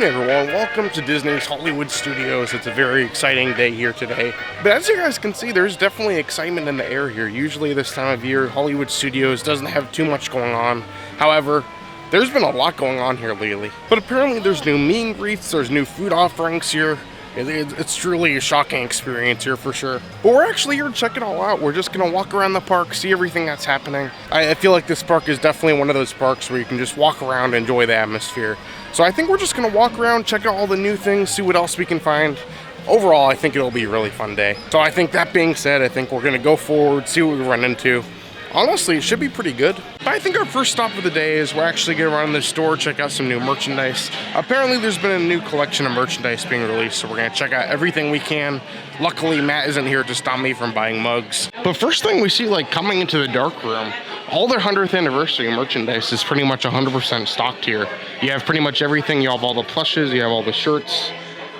Everyone, welcome to Disney's Hollywood Studios. It's a very exciting day here today. But as you guys can see, there's definitely excitement in the air here. Usually this time of year, Hollywood Studios doesn't have too much going on. However, there's been a lot going on here lately. But apparently there's new meet and greets, there's new food offerings here. It's truly a shocking experience here for sure. But we're actually here to check it all out. We're just gonna walk around the park, see everything that's happening. I feel like this park is definitely one of those parks where you can just walk around and enjoy the atmosphere. So I think we're just gonna walk around, check out all the new things, see what else we can find. Overall, I think it'll be a really fun day. So I think that being said, I think we're gonna go forward, see what we run into. Honestly, it should be pretty good. But I think our first stop of the day is we're actually gonna run in the store, check out some new merchandise. Apparently there's been a new collection of merchandise being released, so we're gonna check out everything we can. Luckily, Matt isn't here to stop me from buying mugs. But first thing we see, like coming into the dark room, all their 100th anniversary merchandise is pretty much 100% stocked here. You have pretty much everything. You have all the plushes, you have all the shirts.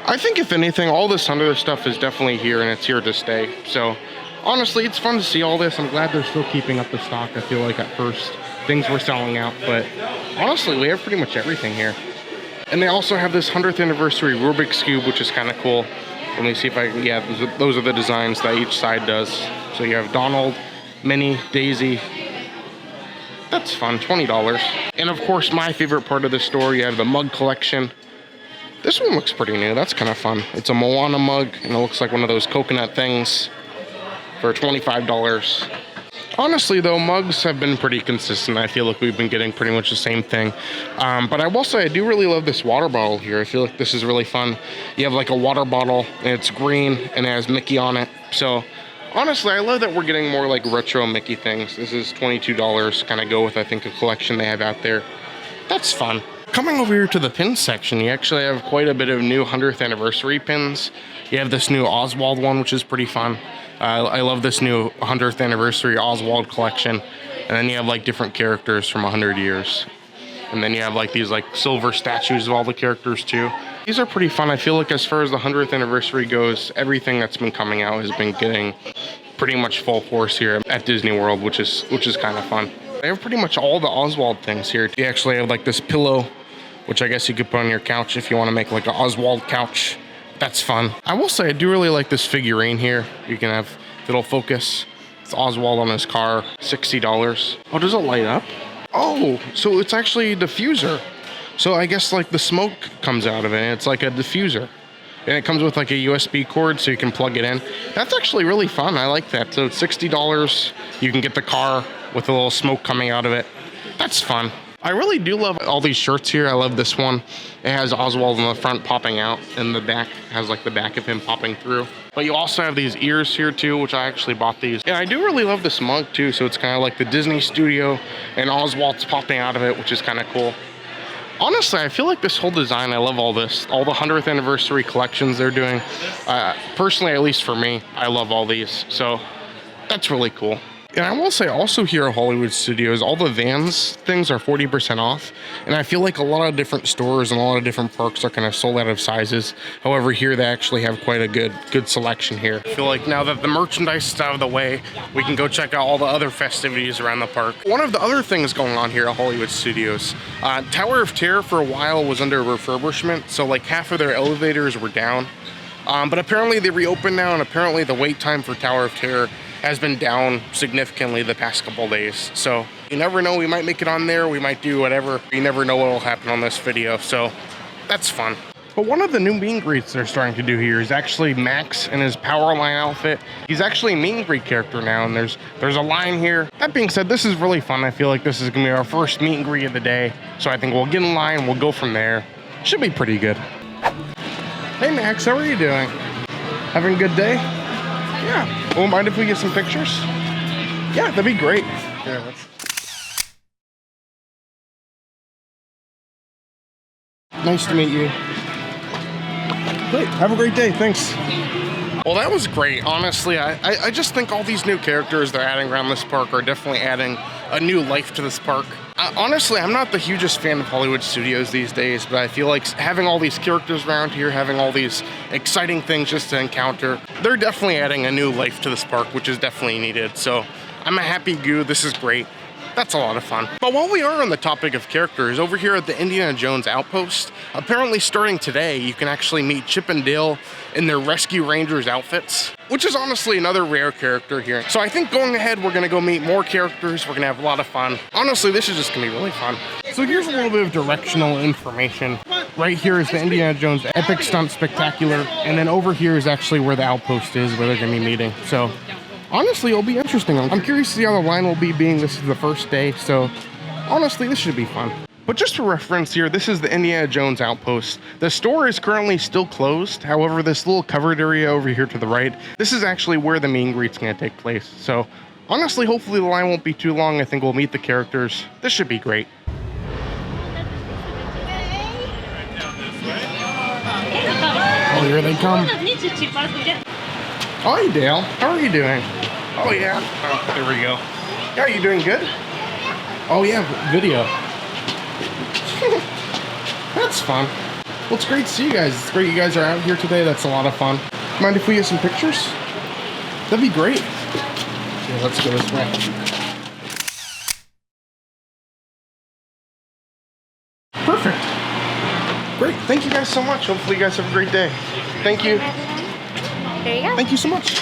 I think if anything, all this other stuff is definitely here and it's here to stay. So honestly, it's fun to see all this. I'm glad they're still keeping up the stock. I feel like at first things were selling out, but honestly, we have pretty much everything here. And they also have this 100th anniversary Rubik's Cube, which is kind of cool. Let me see if I can, yeah, those are the designs that each side does. So you have Donald, Minnie, Daisy. That's fun, $20. And of course, my favorite part of the store, you have the mug collection. This one looks pretty new, that's kind of fun. It's a Moana mug, and it looks like one of those coconut things for $25. Honestly though, mugs have been pretty consistent. I feel like we've been getting pretty much the same thing. But I will say, I do really love this water bottle here. I feel like this is really fun. You have like a water bottle, and it's green, and it has Mickey on it. So honestly, I love that we're getting more like retro Mickey things. This is $22, kind of go with, I think, a collection they have out there. That's fun. Coming over here to the pin section, you actually have quite a bit of new 100th anniversary pins. You have this new Oswald one, which is pretty fun. I love this new 100th anniversary Oswald collection. And then you have like different characters from 100 years. And then you have like these like silver statues of all the characters too. These are pretty fun. I feel like as far as the 100th anniversary goes, everything that's been coming out has been getting pretty much full force here at Disney World, which is kind of fun. They have pretty much all the Oswald things here. You actually have like this pillow, which I guess you could put on your couch if you want to make like an Oswald couch. That's fun. I will say I do really like this figurine here. You can have little focus. It's Oswald on his car, $60. Oh, does it light up? Oh, so it's actually a diffuser. So I guess like the smoke comes out of it, and it's like a diffuser. And it comes with like a USB cord so you can plug it in. That's actually really fun. I like that. So it's $60. You can get the car with a little smoke coming out of it. That's fun. I really do love all these shirts here. I love this one. It has Oswald in the front popping out, and the back has like the back of him popping through. But you also have these ears here too, which I actually bought these. And I do really love this mug too. So it's kind of like the Disney studio, and Oswald's popping out of it, which is kind of cool. Honestly, I feel like this whole design, I love all this. All the 100th anniversary collections they're doing. Personally, at least for me, I love all these. So that's really cool. And I will say also here at Hollywood Studios, all the Vans things are 40% off. And I feel like a lot of different stores and a lot of different parks are kind of sold out of sizes. However, here they actually have quite a good selection here. I feel like now that the merchandise is out of the way, we can go check out all the other festivities around the park. One of the other things going on here at Hollywood Studios, Tower of Terror for a while was under refurbishment. So like half of their elevators were down. But apparently they reopened now, and apparently the wait time for Tower of Terror has been down significantly the past couple days. So you never know, we might make it on there, we might do whatever. You never know what will happen on this video, so that's fun. But one of the new meet and greets they're starting to do here is actually Max in his Powerline outfit. He's actually a meet and greet character now, and there's a line here. That being said, this is really fun. I feel like this is gonna be our first meet and greet of the day. So I think we'll get in line, we'll go from there. Should be pretty good. Hey Max, how are you doing? Having a good day? Yeah. Won't mind if we get some pictures? Yeah, that'd be great. Yeah, nice to meet you. Great. Have a great day. Thanks. Well, that was great. Honestly, I just think all these new characters they're adding around this park are definitely adding a new life to this park. Honestly, I'm not the hugest fan of Hollywood studios these days, but I feel like having all these characters around here, having all these exciting things just to encounter, they're definitely adding a new life to this park, which is definitely needed. So I'm a happy goo. This is great. That's a lot of fun. But while we are on the topic of characters, over here at the Indiana Jones Outpost, apparently starting today, you can actually meet Chip and Dale in their Rescue Rangers outfits, which is honestly another rare character here. So I think going ahead, we're gonna go meet more characters. We're gonna have a lot of fun. Honestly, this is just gonna be really fun. So here's a little bit of directional information. Right here is the Indiana Jones Epic Stunt Spectacular, and then over here is actually where the outpost is, where they're gonna be meeting. So honestly, it'll be interesting. I'm curious to see how the line will be, being this is the first day, so honestly, this should be fun. But just for reference here, this is the Indiana Jones Outpost. The store is currently still closed. However, this little covered area over here to the right, this is actually where the meet and greet's gonna take place. So honestly, hopefully the line won't be too long. I think we'll meet the characters. This should be great. Oh, here they come. Hi, Dale. How are you doing? Oh, yeah. Oh, there we go. Yeah, are you doing good? Oh, yeah, video. That's fun. Well, it's great to see you guys. It's great you guys are out here today. That's a lot of fun. Mind if we get some pictures? That'd be great. Yeah, let's go this way. Perfect. Great. Thank you guys so much. Hopefully you guys have a great day. Thank you. There you go. Thank you so much.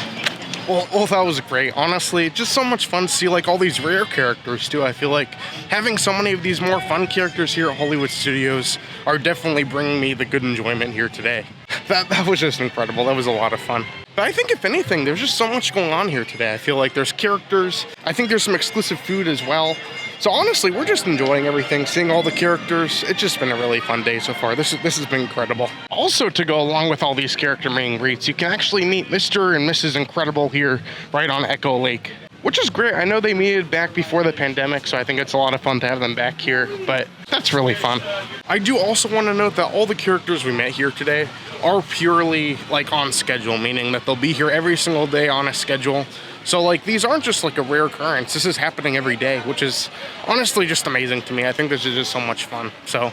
Well, that was great. Honestly, just so much fun to see like all these rare characters too. I feel like having so many of these more fun characters here at Hollywood Studios are definitely bringing me the good enjoyment here today. That was just incredible. That was a lot of fun. But I think if anything, there's just so much going on here today. I feel like there's characters. I think there's some exclusive food as well. So honestly, we're just enjoying everything, seeing all the characters. It's just been a really fun day so far. This has been incredible. Also, to go along with all these character meet and greets, you can actually meet Mr. and Mrs. Incredible here right on Echo Lake, which is great. I know they meted back before the pandemic, so I think it's a lot of fun to have them back here, but that's really fun. I do also want to note that all the characters we met here today are purely like on schedule, meaning that they'll be here every single day on a schedule. So like these aren't just like a rare occurrence. This is happening every day, which is honestly just amazing to me. I think this is just so much fun. So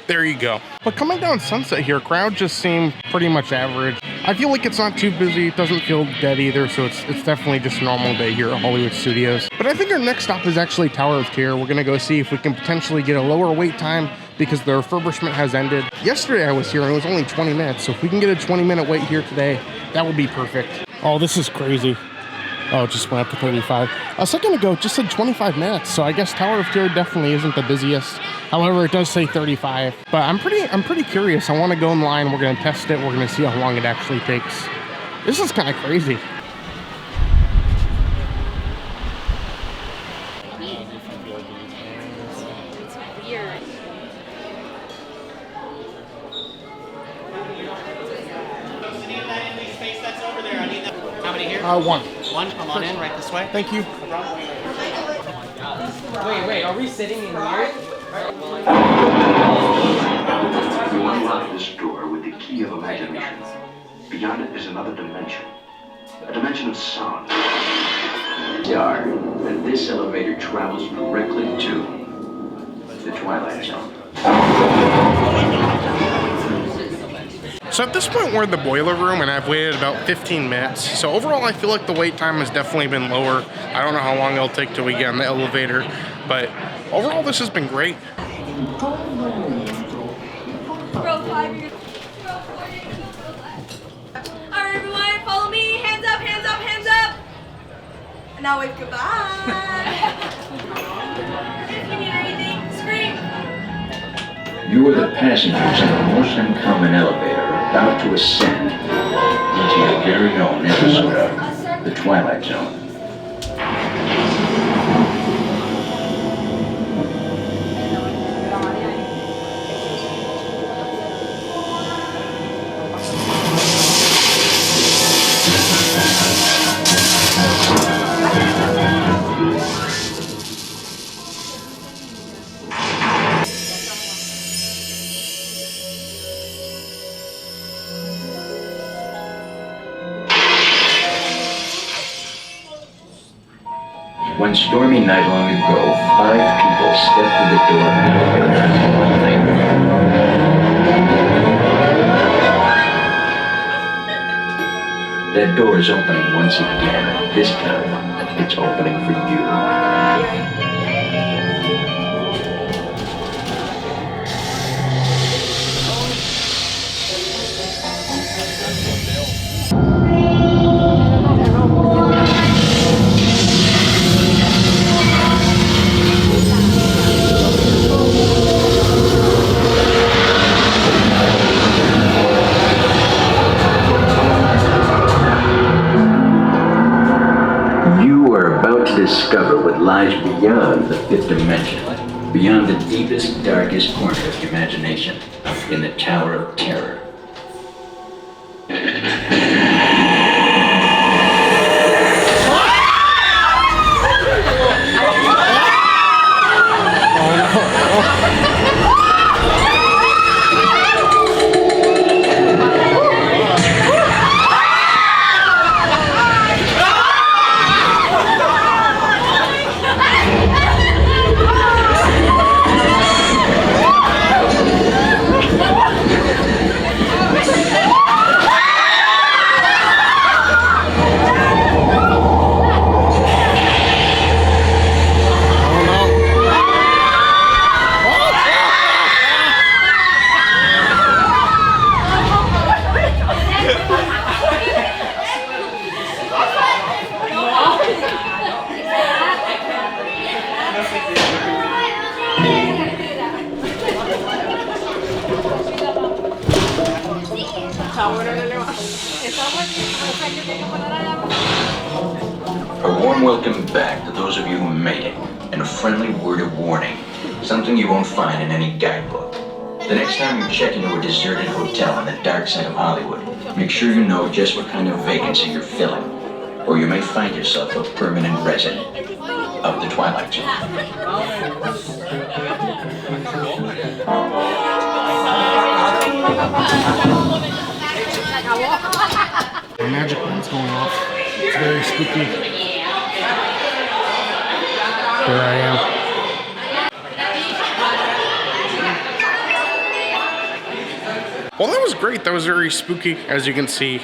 there you go. But coming down Sunset here, crowd just seemed pretty much average. I feel like it's not too busy. It doesn't feel dead either. So it's definitely just a normal day here at Hollywood Studios. But I think our next stop is actually Tower of Terror. We're gonna go see if we can potentially get a lower wait time because the refurbishment has ended. Yesterday I was here and it was only 20 minutes. So if we can get a 20-minute wait here today, that would be perfect. Oh, this is crazy. Oh, it just went up to 35. A second ago, it just said 25 minutes. So I guess Tower of Terror definitely isn't the busiest. However, it does say 35. But I'm pretty curious. I want to go in line. We're going to test it. We're going to see how long it actually takes. This is kind of crazy. One. Come on in, right this way. Thank you. Wait, are we sitting in here? You unlock this door with the key of imagination. Beyond it is another dimension. A dimension of sound. Dark, and this elevator travels directly to the Twilight Zone. So at this point, we're in the boiler room, and I've waited about 15 minutes. So overall, I feel like the wait time has definitely been lower. I don't know how long it'll take till we get on the elevator, but overall, this has been great. Alright, everyone, follow me. Hands up, hands up, hands up. And now wave goodbye. If you need anything, scream. You are the passengers in a most uncommon elevator about to ascend into your very own episode of The Twilight Zone. One stormy night long ago, 5 people stepped through the door of an elevator one night. That door is opening once again. This time, it's opening for you. Discover what lies beyond the 5th dimension, beyond the deepest, darkest corner of your imagination, in the Tower of Terror. A warm welcome back to those of you who made it, and a friendly word of warning, something you won't find in any guidebook. The next time you check into a deserted hotel on the dark side of Hollywood, make sure you know just what kind of vacancy you're filling, or you may find yourself a permanent resident of the Twilight Zone. The magic lights going off. It's very spooky. There I am. Well, that was great. That was very spooky. As you can see,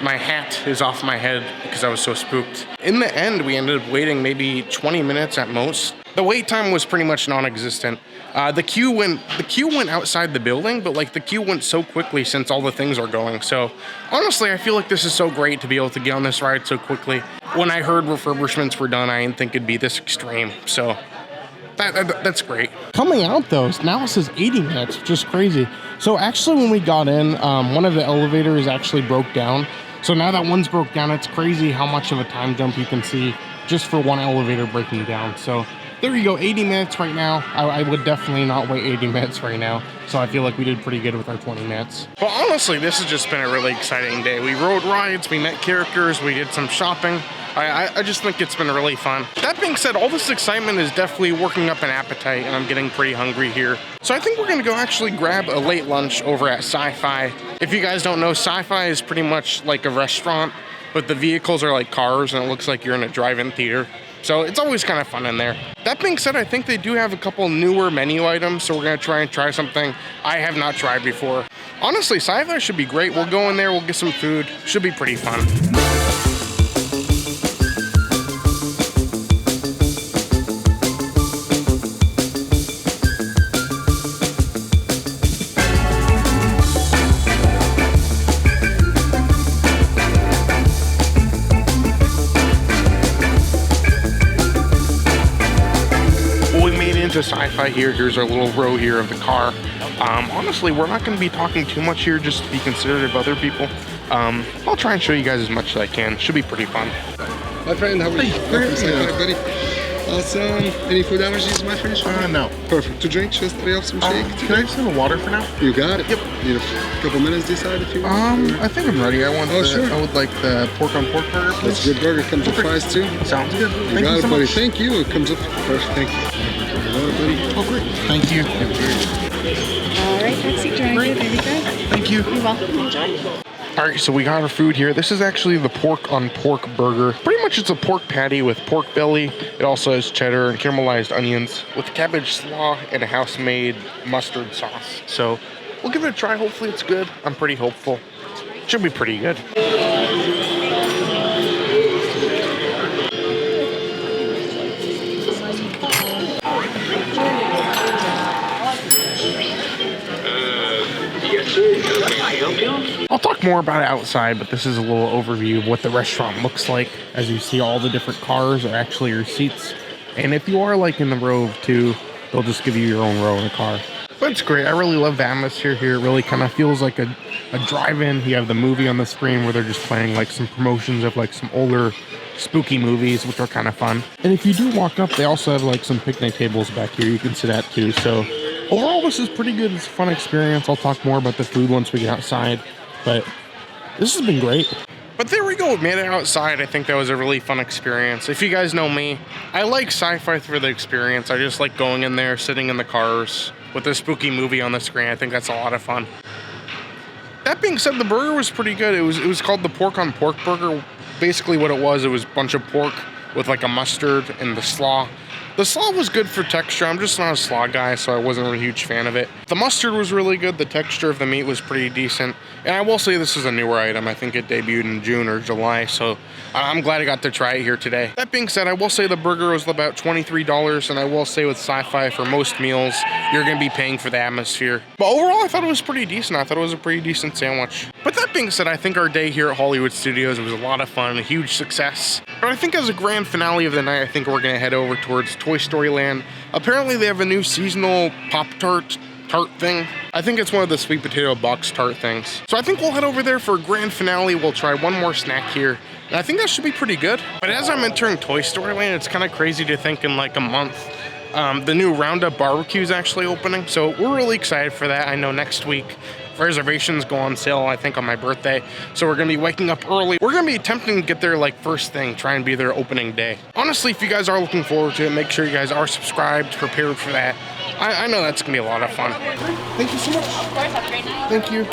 my hat is off my head because I was so spooked. In the end, we ended up waiting maybe 20 minutes at most. The wait time was pretty much non-existent. The queue went outside the building, but like the queue went so quickly since all the things are going. So honestly, I feel like this is so great to be able to get on this ride so quickly. When I heard refurbishments were done, I didn't think it'd be this extreme. So that's great. Coming out though, now it says 80 minutes, which is crazy. So actually when we got in, one of the elevators actually broke down. So now that one's broke down, it's crazy how much of a time jump you can see just for one elevator breaking down. So there you go, 80 minutes right now. I would definitely not wait 80 minutes right now. So I feel like we did pretty good with our 20 minutes. But honestly, this has just been a really exciting day. We rode rides, we met characters, we did some shopping. I just think it's been really fun. That being said, all this excitement is definitely working up an appetite, and I'm getting pretty hungry here. So I think we're gonna go actually grab a late lunch over at Sci-Fi. If you guys don't know, Sci-Fi is pretty much like a restaurant, but the vehicles are like cars, and it looks like you're in a drive-in theater. So it's always kind of fun in there. That being said, I think they do have a couple newer menu items, so we're gonna try something I have not tried before. Honestly, Sci-Fi should be great. We'll go in there, we'll get some food. Should be pretty fun. To Sci-Fi here. Here's our little row here of the car. Honestly, we're not going to be talking too much here, just to be considerate of other people. I'll try and show you guys as much as I can. Should be pretty fun. My friend, how are you? Great. Hi, buddy. Awesome. Any food allergies, my friend? No. Perfect. To drink, just lay off some shake. Can I just have a water for now? You got it. Yep. Need a couple minutes to decide if you want. I think I'm ready. I sure. would like the pork on pork burger, please. That's a good burger. Comes with fries too. Sounds good. You got it, so buddy. much. Thank you. It comes up perfect. Thank you. Buddy. Oh, great. Thank you. All right, taxi driver. There we go. Thank you. You're welcome. Enjoy. All right, so we got our food here. This is actually the pork on pork burger. Pretty much it's a pork patty with pork belly. It also has cheddar and caramelized onions with cabbage slaw and a house-made mustard sauce. So we'll give it a try. Hopefully it's good. I'm pretty hopeful. Should be pretty good. I'll talk more about it outside, but this is a little overview of what the restaurant looks like. As you see, all the different cars are actually your seats. And if you are like in the row of two, they'll just give you your own row in the car. But it's great. I really love the atmosphere here. It really kind of feels like a drive-in. You have the movie on the screen where they're just playing like some promotions of like some older spooky movies, which are kind of fun. And if you do walk up, they also have like some picnic tables back here. You can sit at too. So overall, this is pretty good. It's a fun experience. I'll talk more about the food once we get outside. But this has been great. But there we go, we made it outside. I think that was a really fun experience. If you guys know me, I like Sci-Fi for the experience. I just like going in there, sitting in the cars with a spooky movie on the screen. I think that's a lot of fun. That being said, the burger was pretty good. It was called the pork on pork burger. Basically what it was a bunch of pork with like a mustard and the slaw. The slaw was good for texture. I'm just not a slaw guy, so I wasn't a huge fan of it. The mustard was really good. The texture of the meat was pretty decent. And I will say this is a newer item. I think it debuted in June or July, so I'm glad I got to try it here today. That being said, I will say the burger was about $23, and I will say with Sci-Fi, for most meals, you're going to be paying for the atmosphere. But overall, I thought it was pretty decent. I thought it was a pretty decent sandwich. But that being said, I think our day here at Hollywood Studios was a lot of fun, a huge success. But I think as a grand finale of the night, I think we're going to head over towards Toy Story Land. Apparently they have a new seasonal Pop-Tart thing. I think it's one of the Sweet Potato Box Tart things. So I think we'll head over there for a grand finale. We'll try one more snack here. And I think that should be pretty good. But as I'm entering Toy Story Land, it's kind of crazy to think in like a month, the new Roundup barbecue is actually opening. So we're really excited for that. I know next week reservations go on sale, I think, on my birthday. So we're gonna be waking up early. We're gonna be attempting to get there like first thing, try and be there opening day. Honestly, if you guys are looking forward to it, make sure you guys are subscribed, prepared for that. I know that's gonna be a lot of fun. Thank you so much. Of course, have a great night. Thank you.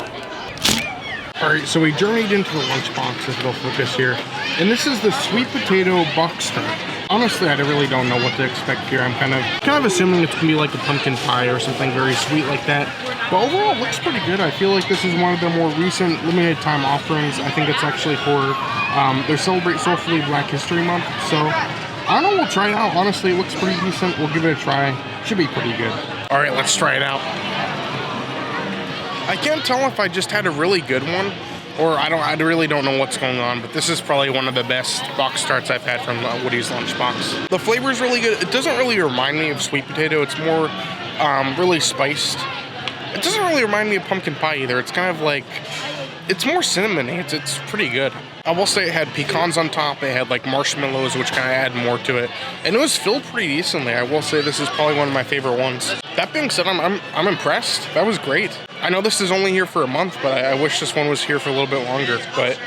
All right, so we journeyed into the Lunchbox, if it'll focus here. And this is the Sweet Potato Box Tart. Honestly, I really don't know what to expect here. I'm kind of assuming it's gonna be like a pumpkin pie or something very sweet like that. But overall, it looks pretty good. I feel like this is one of the more recent limited time offerings. I think it's actually for their Celebrate Soulfully Black History Month. So I don't know, we'll try it out. Honestly, it looks pretty decent. We'll give it a try. Should be pretty good. All right, let's try it out. I can't tell if I just had a really good one or I really don't know what's going on, but this is probably one of the best box tarts I've had from Woody's Lunchbox. The flavor is really good. It doesn't really remind me of sweet potato. It's more really spiced. It doesn't really remind me of pumpkin pie either. It's kind of like, it's more cinnamony. It's pretty good. I will say it had pecans on top. It had like marshmallows, which kind of add more to it. And it was filled pretty decently. I will say this is probably one of my favorite ones. That being said, I'm impressed. That was great. I know this is only here for a month, but I wish this one was here for a little bit longer. But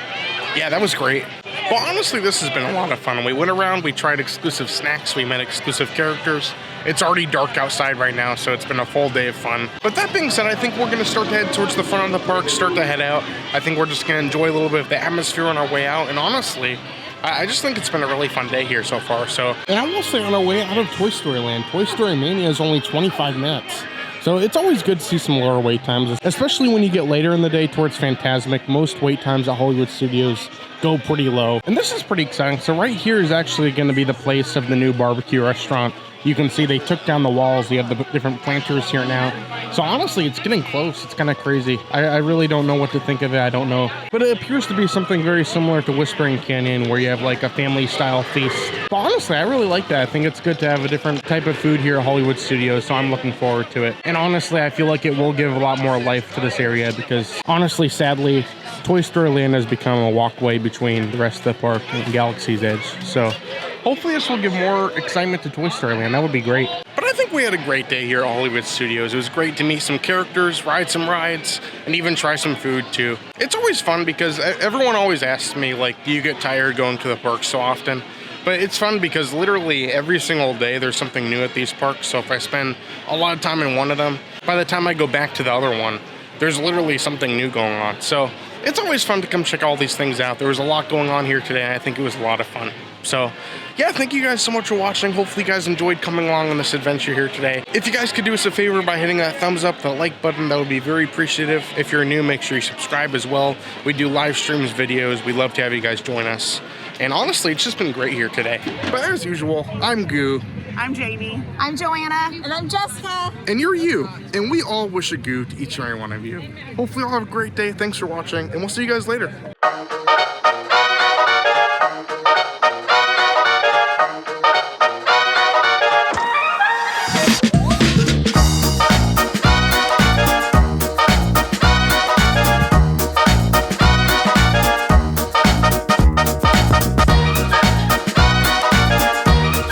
yeah, that was great. But honestly, this has been a lot of fun. We went around, we tried exclusive snacks, we met exclusive characters. It's already dark outside right now, so it's been a full day of fun. But that being said, I think we're gonna start to head towards the front of the park, start to head out. I think we're just gonna enjoy a little bit of the atmosphere on our way out. And honestly, I just think it's been a really fun day here so far. So, and I will say, on our way out of Toy Story Land, Toy Story Mania is only 25 minutes. So it's always good to see some lower wait times, especially when you get later in the day towards Fantasmic. Most wait times at Hollywood Studios go pretty low. And this is pretty exciting. So right here is actually going to be the place of the new barbecue restaurant. You can see they took down the walls. You have the different planters here now. So honestly, it's getting close. It's kind of crazy. I really don't know what to think of it. I don't know. But it appears to be something very similar to Whispering Canyon, where you have like a family style feast. But honestly, I really like that. I think it's good to have a different type of food here at Hollywood Studios. So I'm looking forward to it. And honestly, I feel like it will give a lot more life to this area because honestly, sadly, Toy Story Land has become a walkway between the rest of the park and Galaxy's Edge. So hopefully this will give more excitement to Toy Story Land. That would be great. But I think we had a great day here at Hollywood Studios. It was great to meet some characters, ride some rides, and even try some food too. It's always fun because everyone always asks me, like, do you get tired going to the parks so often? But it's fun because literally every single day there's something new at these parks. So if I spend a lot of time in one of them, by the time I go back to the other one, there's literally something new going on. So it's always fun to come check all these things out. There was a lot going on here today, and I think it was a lot of fun. So, yeah, thank you guys so much for watching. Hopefully you guys enjoyed coming along on this adventure here today. If you guys could do us a favor by hitting that thumbs up, the like button, that would be very appreciative. If you're new, make sure you subscribe as well. We do live streams, videos. We'd love to have you guys join us. And honestly, it's just been great here today. But as usual, I'm Goo. I'm Jamie. I'm Joanna. And I'm Jessica. And you're you. And we all wish a goo to each and every one of you. Hopefully you all have a great day. Thanks for watching, and we'll see you guys later.